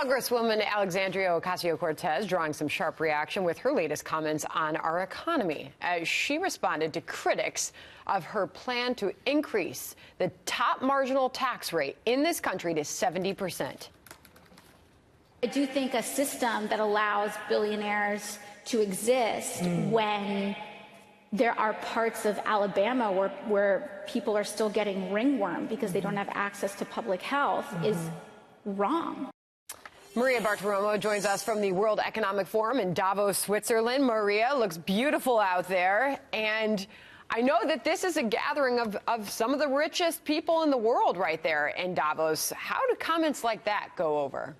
Congresswoman Alexandria Ocasio-Cortez drawing some sharp reaction with her latest comments on our economy as she responded to critics of her plan to increase the top marginal tax rate in this country to 70%. I do think a system that allows billionaires to exist when there are parts of Alabama where people are still getting ringworm because they don't have access to public health is wrong. Maria Bartiromo joins us from the World Economic Forum in Davos, Switzerland. Maria, looks beautiful out there. And I know that this is a gathering of some of the richest people in the world right there in Davos. How do comments like that go over?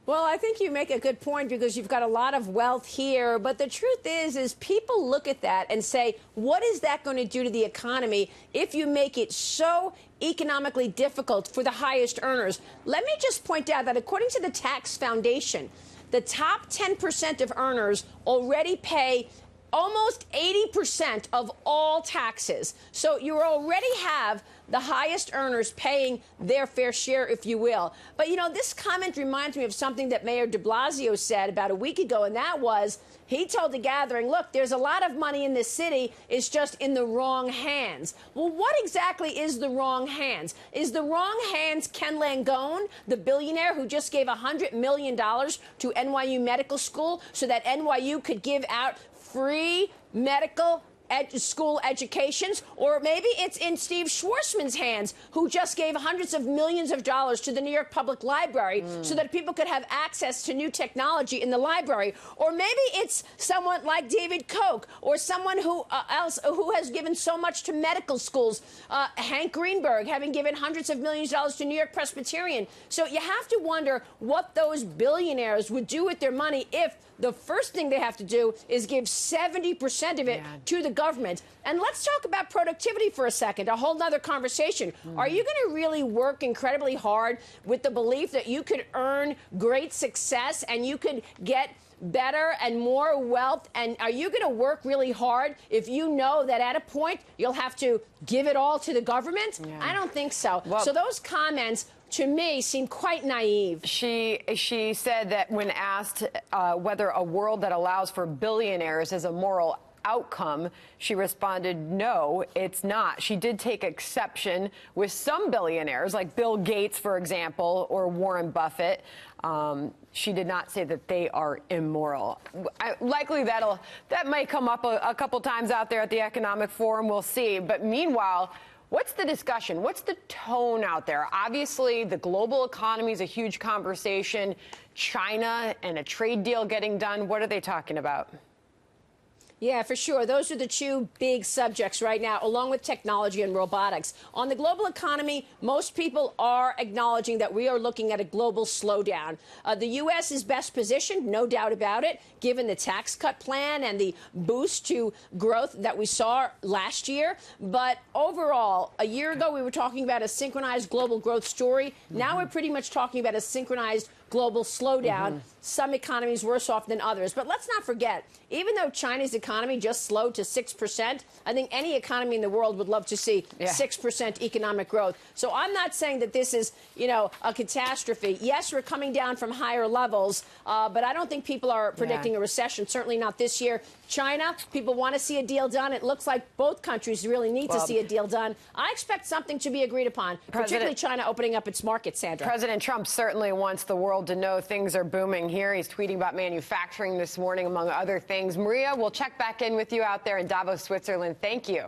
Well, I think you make a good point because you've got a lot of wealth here. But the truth is people look at that and say, what is that going to do to the economy if you make it so economically difficult for the highest earners? Let me just point out that according to the Tax Foundation, the top 10% of earners already pay almost 80% of all taxes. So you already have the highest earners paying their fair share, if you will. But, you know, this comment reminds me of something that Mayor de Blasio said about a week ago, and that was he told the gathering, look, there's a lot of money in this city. It's just in the wrong hands. Well, what exactly is the wrong hands? Is the wrong hands Ken Langone, the billionaire who just gave $100 million to NYU Medical School so that NYU could give out free medical school educations? Or maybe it's in Steve Schwarzman's hands, who just gave hundreds of millions of dollars to the New York Public Library so that people could have access to new technology in the library. Or maybe it's someone like David Koch or someone who who has given so much to medical schools, Hank Greenberg having given hundreds of millions of dollars to New York Presbyterian. So you have to wonder what those billionaires would do with their money if the first thing they have to do is give 70% of it to the government. And let's talk about productivity for a second, a whole nother conversation. Are you going to really work incredibly hard with the belief that you could earn great success and you could get better and more wealth? And are you going to work really hard if you know that at a point you'll have to give it all to the government? I don't think so. Well, so those comments, to me, seem quite naive. She said that when asked whether a world that allows for billionaires is a moral outcome, she responded, no, it's not. She did take exception with some billionaires, like Bill Gates, for example, or Warren Buffett. She did not say that they are immoral. Likely that might come up a couple times out there at the Economic Forum. We'll see. But meanwhile, what's the discussion? What's the tone out there? Obviously, the global economy is a huge conversation. China and a trade deal getting done. What are they talking about? Yeah, for sure. Those are the two big subjects right now, along with technology and robotics. On the global economy, most people are acknowledging that we are looking at a global slowdown. The U.S. is best positioned, no doubt about it, given the tax cut plan and the boost to growth that we saw last year. But overall, a year ago, we were talking about a synchronized global growth story. Now we're pretty much talking about a synchronized global slowdown. Some economies worse off than others. But let's not forget, even though China's economy just slowed to 6%, I think any economy in the world would love to see 6% economic growth. So I'm not saying that this is, you know, a catastrophe. Yes, we're coming down from higher levels, but I don't think people are predicting a recession, certainly not this year. China, people want to see a deal done. It looks like both countries really need to see a deal done. I expect something to be agreed upon, particularly China opening up its market, Sandra. President Trump certainly wants the world to know things are booming here. He's tweeting about manufacturing this morning, among other things. Maria, we'll check back in with you out there in Davos, Switzerland. Thank you.